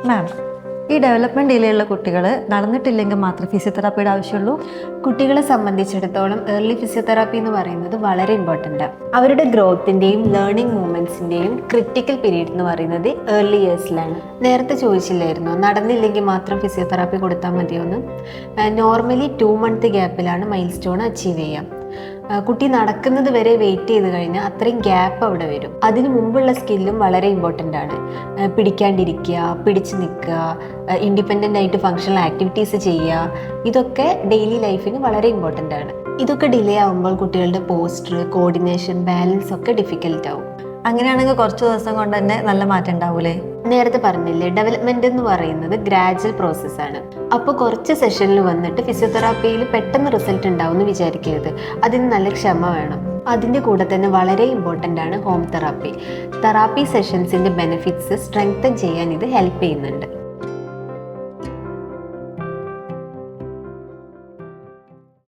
മാം, ഈ ഡെവലപ്മെൻറ്റ് ഡിലേയുള്ള കുട്ടികൾ നടന്നിട്ടില്ലെങ്കിൽ മാത്രമേ ഫിസിയോതെറാപ്പിയുടെ ആവശ്യമുള്ളൂ? കുട്ടികളെ സംബന്ധിച്ചിടത്തോളം ഏർലി ഫിസിയോതെറാപ്പി എന്ന് പറയുന്നത് വളരെ ഇമ്പോർട്ടൻ്റാണ്. അവരുടെ ഗ്രോത്തിൻ്റെയും ലേണിംഗ് മൂവ്മെൻറ്റ്സിൻ്റെയും ക്രിട്ടിക്കൽ പീരീഡ് എന്ന് പറയുന്നത് ഏർലി ഇയേഴ്സിലാണ്. നേരത്തെ ചോദിച്ചില്ലായിരുന്നു നടന്നില്ലെങ്കിൽ മാത്രം ഫിസിയോതെറാപ്പി കൊടുത്താൽ മതിയെന്ന്. നോർമലി 2 മന്ത് ഗ്യാപ്പിലാണ് മൈൽ സ്റ്റോൺ അച്ചീവ് ചെയ്യാം. കുട്ടി നടക്കുന്നത് വരെ വെയിറ്റ് ചെയ്ത് കഴിഞ്ഞാൽ അത്രയും ഗ്യാപ്പ് അവിടെ വരും. അതിന് മുമ്പുള്ള സ്കില്ലും വളരെ ഇമ്പോർട്ടൻ്റ് ആണ്. പിടിക്കാണ്ടിരിക്കുക, പിടിച്ച് നിൽക്കുക, ഇൻഡിപെൻഡൻ്റ് ആയിട്ട് ഫങ്ഷണൽ ആക്ടിവിറ്റീസ് ചെയ്യുക, ഇതൊക്കെ ഡെയിലി ലൈഫിന് വളരെ ഇമ്പോർട്ടൻ്റ് ആണ്. ഇതൊക്കെ ഡിലേ ആകുമ്പോൾ കുട്ടികളുടെ പോസ്റ്റർ, കോർഡിനേഷൻ, ബാലൻസ് ഒക്കെ ഡിഫിക്കൽട്ട് ആവും. അങ്ങനെയാണെങ്കിൽ കുറച്ച് ദിവസം കൊണ്ട് തന്നെ നല്ല മാറ്റം ഉണ്ടാവൂലേ? നേരത്തെ പറഞ്ഞില്ലേ, ഡെവലപ്മെന്റ് എന്ന് പറയുന്നത് ഗ്രാജുവൽ പ്രോസസ്സാണ്. അപ്പോൾ കുറച്ച് സെഷനിൽ വന്നിട്ട് ഫിസിയോതെറാപ്പിയിൽ പെട്ടെന്ന് റിസൾട്ട് ഉണ്ടാവും എന്ന് വിചാരിക്കരുത്. അതിന് നല്ല ക്ഷമ വേണം. അതിൻ്റെ കൂടെ തന്നെ വളരെ ഇമ്പോർട്ടൻ്റ് ആണ് ഹോം തെറാപ്പി. തെറാപ്പി സെഷൻസിൻ്റെ ബെനിഫിറ്റ്സ് സ്ട്രെങ്തൻ ചെയ്യാൻ ഇത് ഹെൽപ്പ് ചെയ്യുന്നുണ്ട്.